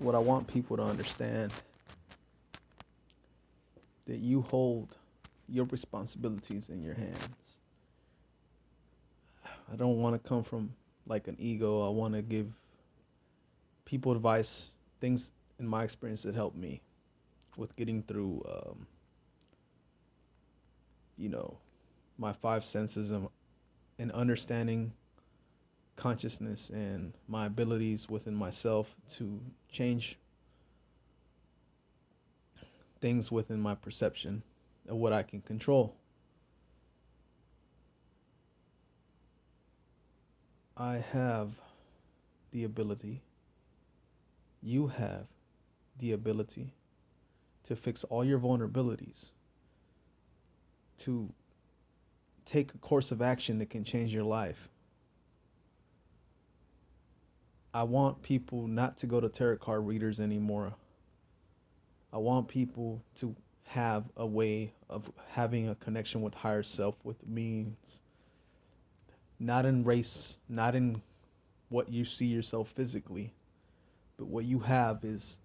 what I want people to understand, that you hold your responsibilities in your hands. I don't want to come from like an ego. I want to give people advice, things in my experience that helped me with getting through, you know, my five senses and understanding consciousness and my abilities within myself to change things within my perception of what I can control. I have the ability, you have the ability to fix all your vulnerabilities, to take a course of action that can change your life. I want people not to go to tarot card readers anymore. I want people to have a way of having a connection with higher self, with means, not in race, not in what you see yourself physically, but what you have is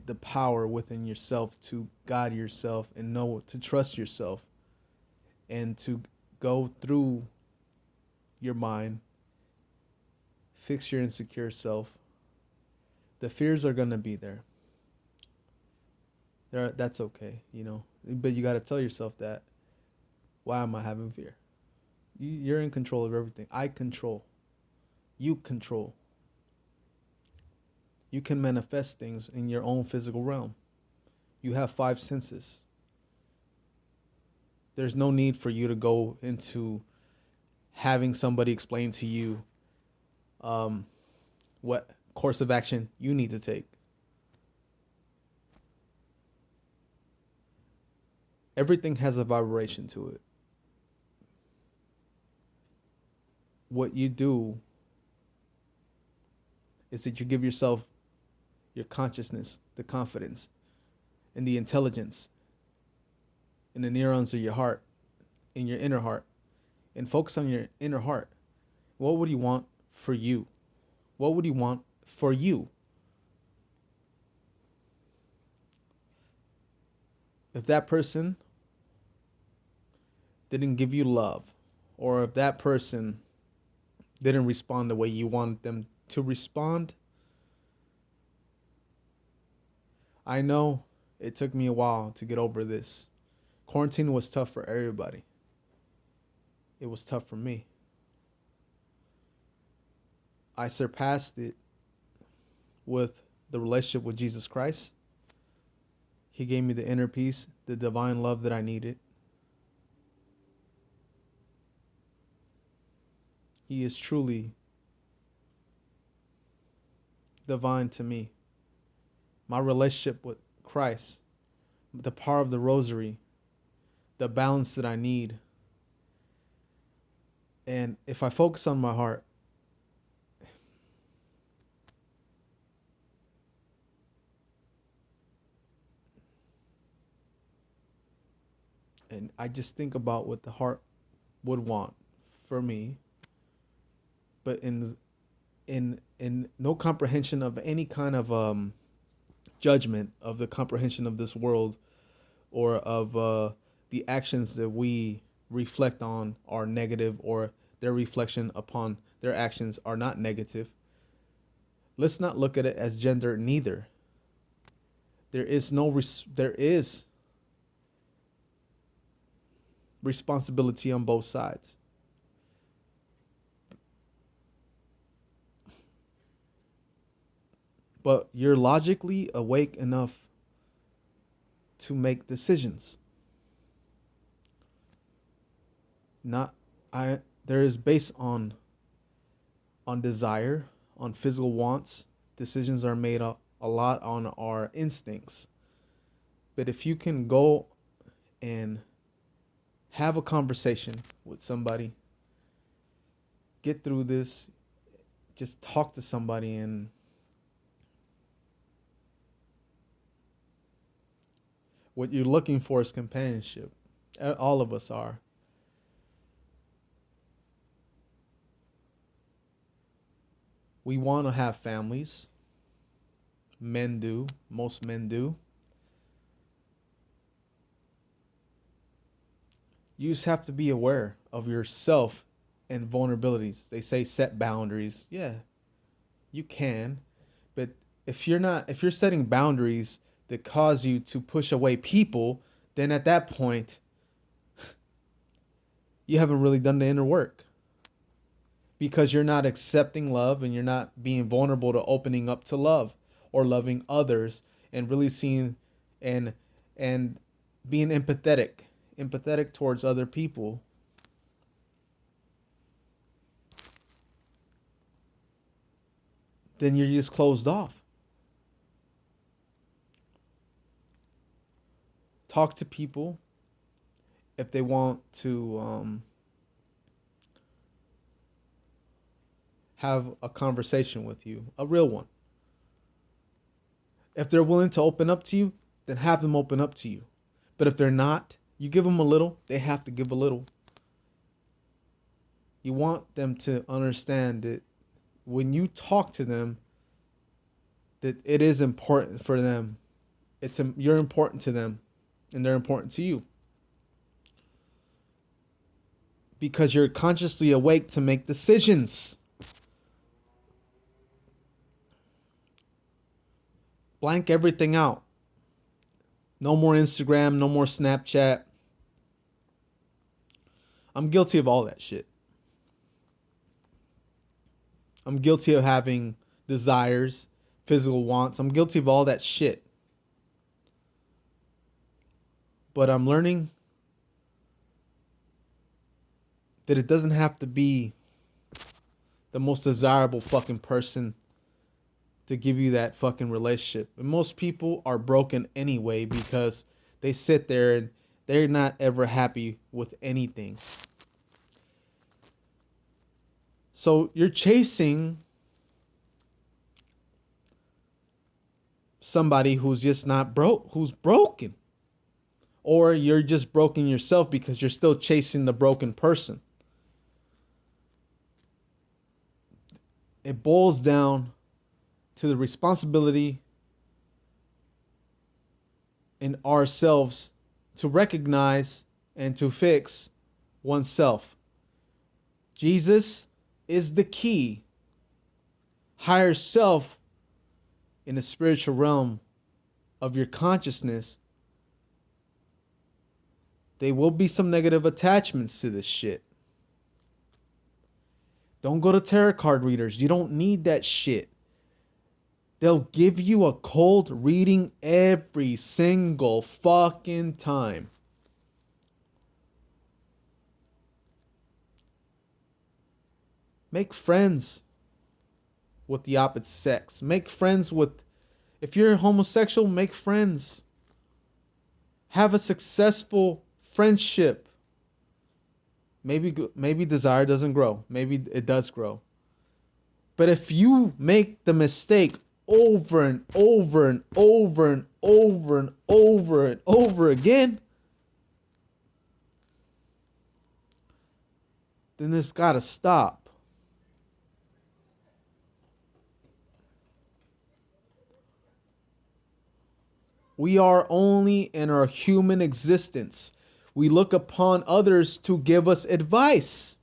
the power within yourself to guide yourself and know to trust yourself and to go through your mind, fix your insecure self. The fears are going to be there. That's okay, but you got to tell yourself that, why am I having fear? You're in control of everything. I control. You control. You can manifest things in your own physical realm. You have five senses. There's no need for you to go into having somebody explain to you what course of action you need to take. Everything has a vibration to it. What you do is that you give yourself your consciousness, the confidence, and the intelligence, and the neurons of your heart, in your inner heart, and focus on your inner heart. What would you want for you? What would you want for you? If that person didn't give you love, or if that person didn't respond the way you wanted them to respond, I know it took me a while to get over this. Quarantine was tough for everybody. It was tough for me. I surpassed it with the relationship with Jesus Christ. He gave me the inner peace, the divine love that I needed. He is truly divine to me. My relationship with Christ, the power of the rosary, the balance that I need. And if I focus on my heart, and I just think about what the heart would want for me, but in no comprehension of any kind of judgment of the comprehension of this world, or of the actions that we reflect on are negative, or their reflection upon their actions are not negative. Let's not look at it as gender neither. There is responsibility on both sides. But you're logically awake enough to make decisions. Not I There is based on desire, on physical wants. Decisions are made a lot on our instincts. But if you can go and have a conversation with somebody, get through this, just talk to somebody, and what you're looking for is companionship. All of us are. We want to have families. Men do. Most men do. You just have to be aware of yourself and vulnerabilities. They say set boundaries. Yeah, you can. But if you're setting boundaries that cause you to push away people, then at that point, you haven't really done the inner work because you're not accepting love and you're not being vulnerable to opening up to love or loving others and really seeing and and being empathetic towards other people. Then you're just closed off. Talk to people if they want to have a conversation with you, a real one. If they're willing to open up to you, then have them open up to you. But if they're not, you give them a little, they have to give a little. You want them to understand that when you talk to them, that it is important for them. You're important to them, and they're important to you because you're consciously awake to make decisions. Blank everything out. No more Instagram, no more Snapchat. I'm guilty of all that shit. I'm guilty of having desires, physical wants. I'm guilty of all that shit. But I'm learning that it doesn't have to be the most desirable fucking person to give you that fucking relationship. And most people are broken anyway because they sit there and they're not ever happy with anything. So you're chasing somebody who's just not broke, who's broken. Or you're just broken yourself because you're still chasing the broken person. It boils down to the responsibility in ourselves to recognize and to fix oneself. Jesus is the key. Higher self in the spiritual realm of your consciousness. There will be some negative attachments to this shit. Don't go to tarot card readers. You don't need that shit. They'll give you a cold reading every single fucking time. Make friends with the opposite sex. Make friends with, if you're homosexual, make friends. Have a successful friendship. Maybe desire doesn't grow. Maybe it does grow. But if you make the mistake over and over and over and over and over and over again, then this gotta stop. We are only in our human existence. We look upon others to give us advice.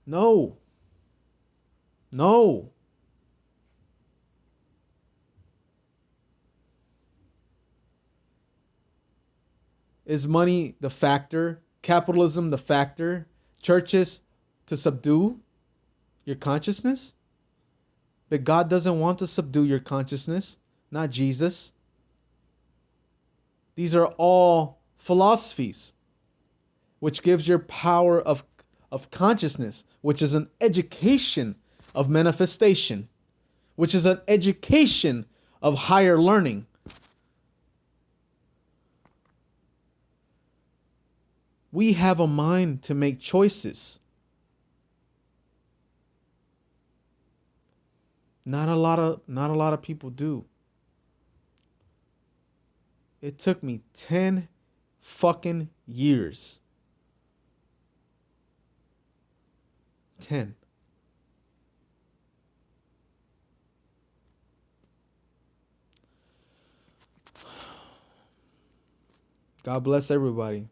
No. No. Is money the factor? Capitalism the factor? Churches to subdue your consciousness? But God doesn't want to subdue your consciousness, not Jesus. These are all philosophies, which gives your power of consciousness, which is an education of manifestation, which is an education of higher learning. We have a mind to make choices. Not a lot of people do. It took me 10 fucking years. 10. God bless everybody.